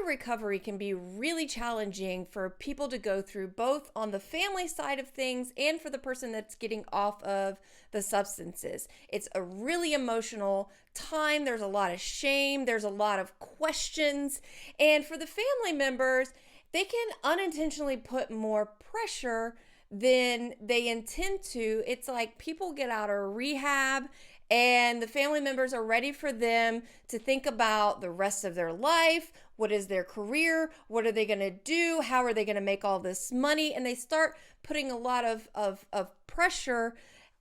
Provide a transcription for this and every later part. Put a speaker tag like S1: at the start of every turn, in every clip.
S1: recovery can be really challenging for people to go through, both on the family side of things and for the person that's getting off of the substances. It's a really emotional time. There's a lot of shame, there's a lot of questions. And for the family members, they can unintentionally put more pressure than they intend to. It's like people get out of rehab and the family members are ready for them to think about the rest of their life. What is their career? What are they going to do? How are they going to make all this money? And they start putting a lot of pressure,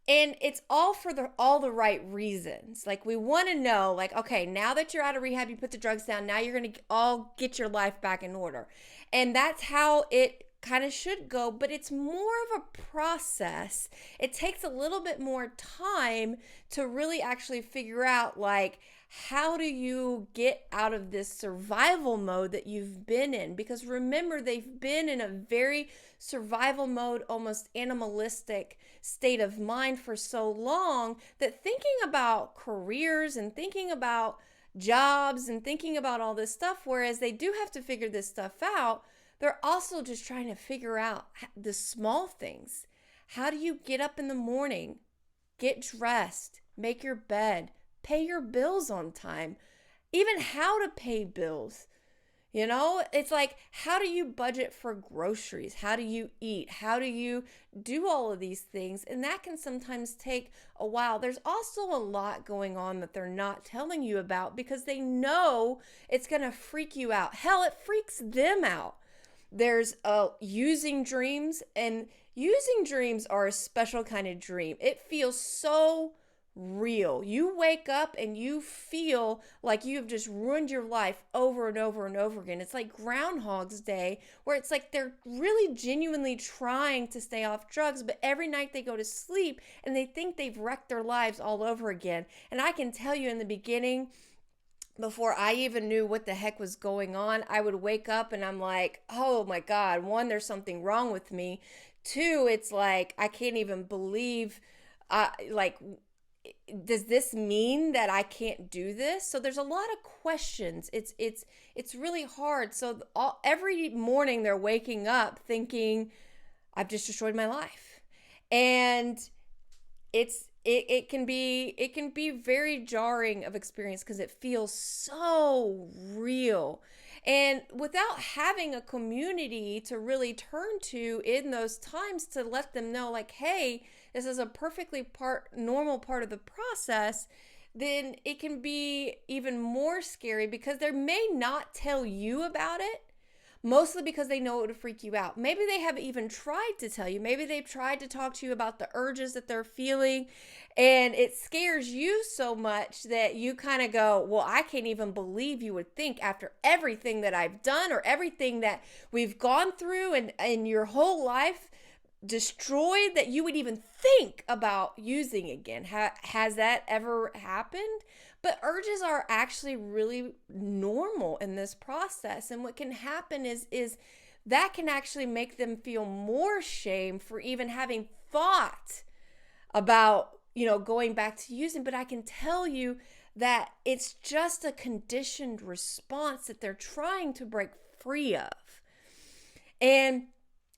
S1: and it's all for all the right reasons. Like, we want to know, like, okay, now that you're out of rehab, you put the drugs down, now you're going to all get your life back in order. And that's how it kind of should go, but it's more of a process. It takes a little bit more time to really actually figure out, like, how do you get out of this survival mode that you've been in? Because remember, they've been in a very survival mode, almost animalistic state of mind for so long that thinking about careers and thinking about jobs and thinking about all this stuff, whereas they do have to figure this stuff out, they're also just trying to figure out the small things. How do you get up in the morning, get dressed, make your bed, pay your bills on time, even how to pay bills? You know, it's like, how do you budget for groceries? How do you eat? How do you do all of these things? And that can sometimes take a while. There's also a lot going on that they're not telling you about because they know it's going to freak you out. Hell, it freaks them out. There's using dreams, and using dreams are a special kind of dream. It feels so real. You wake up and you feel like you've just ruined your life over and over and over again. It's like Groundhog's Day, where it's like they're really genuinely trying to stay off drugs, but every night they go to sleep and they think they've wrecked their lives all over again. And I can tell you, in the beginning, before I even knew what the heck was going on, I would wake up and I'm like, oh my God, one, there's something wrong with me. Two, it's like, I can't even believe, like, does this mean that I can't do this? So there's a lot of questions. It's really hard. So every morning they're waking up thinking, I've just destroyed my life. And it can be very jarring of experience because it feels so real. And without having a community to really turn to in those times to let them know, like, hey, this is a perfectly normal part of the process, then it can be even more scary because they may not tell you about it, mostly because they know it would freak you out. Maybe they have even tried to tell you. Maybe they've tried to talk to you about the urges that they're feeling, and it scares you so much that you kind of go, well, I can't even believe you would think, after everything that I've done or everything that we've gone through and your whole life destroyed, that you would even think about using again. Has that ever happened? But urges are actually really normal in this process. And what can happen is that can actually make them feel more shame for even having thought about, going back to using. But I can tell you that it's just a conditioned response that they're trying to break free of. And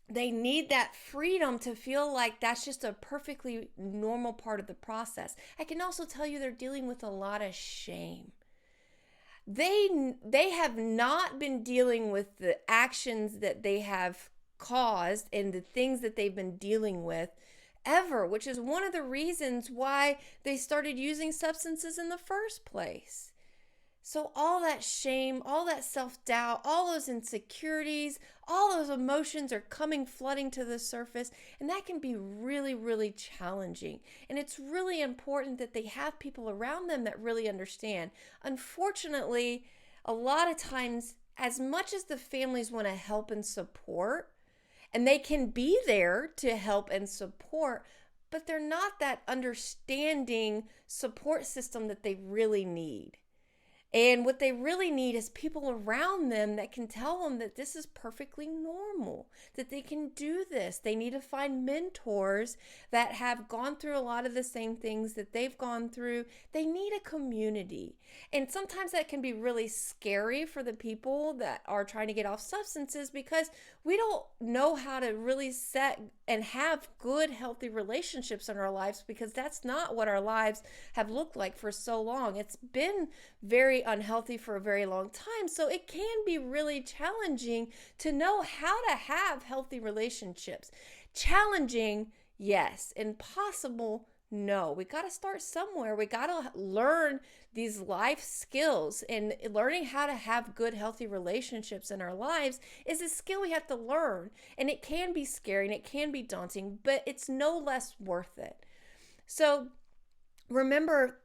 S1: they need that freedom to feel like that's just a perfectly normal part of the process. I can also tell you they're dealing with a lot of shame. They have not been dealing with the actions that they have caused and the things that they've been dealing with ever, which is one of the reasons why they started using substances in the first place. So all that shame, all that self-doubt, all those insecurities, all those emotions are flooding to the surface, and that can be really, really challenging. And it's really important that they have people around them that really understand. Unfortunately, a lot of times, as much as the families want to help and support, and they can be there to help and support, but they're not that understanding support system that they really need. And what they really need is people around them that can tell them that this is perfectly normal, that they can do this. They need to find mentors that have gone through a lot of the same things that they've gone through. They need a community. And sometimes that can be really scary for the people that are trying to get off substances, because we don't know how to really set and have good, healthy relationships in our lives, because that's not what our lives have looked like for so long. It's been very unhealthy for a very long time. So it can be really challenging to know how to have healthy relationships. Challenging, yes. Impossible, no. We got to start somewhere. We got to learn these life skills, and learning how to have good, healthy relationships in our lives is a skill we have to learn. And it can be scary and it can be daunting, but it's no less worth it. So remember,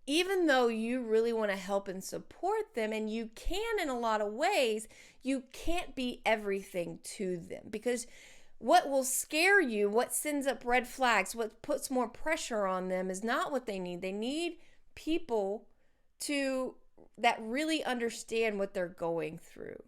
S1: even though you really want to help and support them, and you can in a lot of ways, you can't be everything to them, because what will scare you, what sends up red flags, what puts more pressure on them is not what they need. They need people that really understand what they're going through.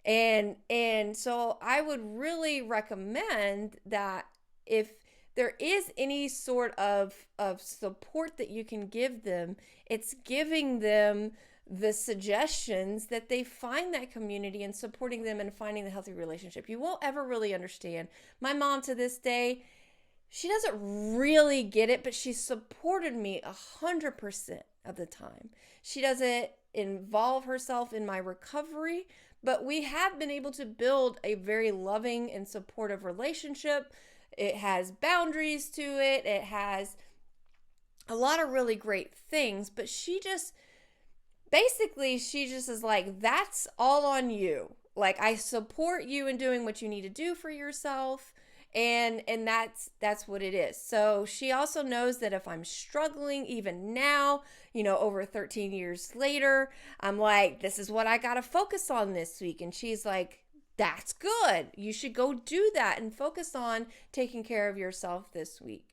S1: And so I would really recommend that if there is any sort of support that you can give them, it's giving them the suggestions that they find that community and supporting them and finding the healthy relationship. You won't ever really understand. My mom, to this day, she doesn't really get it, but she supported me 100% of the time. She doesn't involve herself in my recovery, but we have been able to build a very loving and supportive relationship. It has boundaries to it. It has a lot of really great things, but she just is like, that's all on you. Like, I support you in doing what you need to do for yourself. And that's what it is. So she also knows that if I'm struggling, even now, over 13 years later, I'm like, this is what I got to focus on this week. And she's like, that's good. You should go do that and focus on taking care of yourself this week.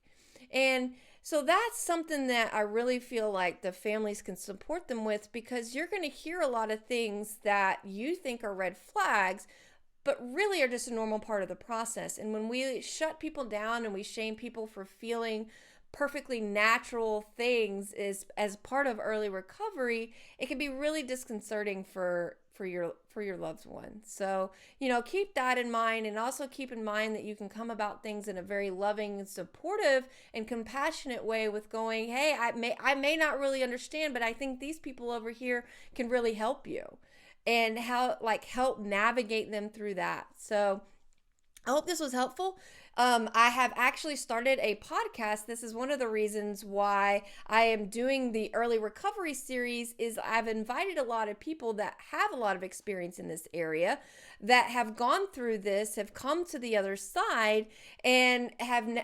S1: And so that's something that I really feel like the families can support them with, because you're going to hear a lot of things that you think are red flags, but really are just a normal part of the process. And when we shut people down and we shame people for feeling perfectly natural things as part of early recovery, it can be really disconcerting for your loved one. So, keep that in mind, and also keep in mind that you can come about things in a very loving and supportive and compassionate way, with going, hey, I may not really understand, but I think these people over here can really help you, and help navigate them through that. So I hope this was helpful. I have actually started a podcast. This is one of the reasons why I am doing the early recovery series. Is I've invited a lot of people that have a lot of experience in this area, that have gone through this, have come to the other side, and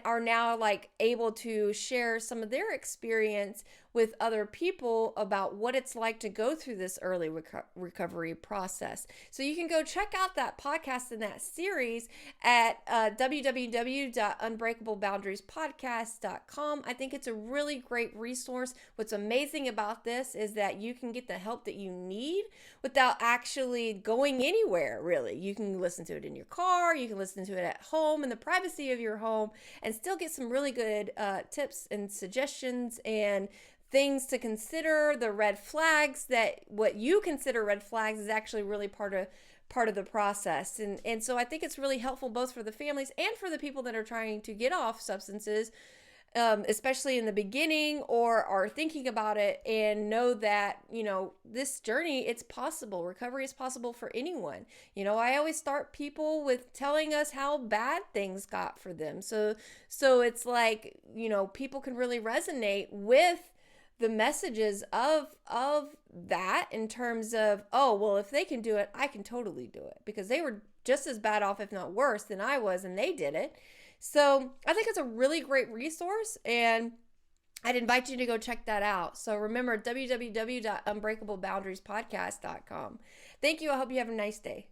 S1: are now able to share some of their experience with other people about what it's like to go through this early recovery process. So you can go check out that podcast and that series at www.unbreakableboundariespodcast.com. I think it's a really great resource. What's amazing about this is that you can get the help that you need without actually going anywhere, really. You can listen to it in your car, you can listen to it at home in the privacy of your home, and still get some really good tips and suggestions and things to consider. The red flags, that what you consider red flags is actually really part of the process. And so I think it's really helpful both for the families and for the people that are trying to get off substances, especially in the beginning, or are thinking about it, and know that, this journey, it's possible. Recovery is possible for anyone. I always start people with telling us how bad things got for them. So it's like, people can really resonate with the messages of that, in terms of, oh, well, if they can do it, I can totally do it, because they were just as bad off, if not worse, than I was, and they did it. So I think it's a really great resource, and I'd invite you to go check that out. So remember, www.unbreakableboundariespodcast.com. Thank you. I hope you have a nice day.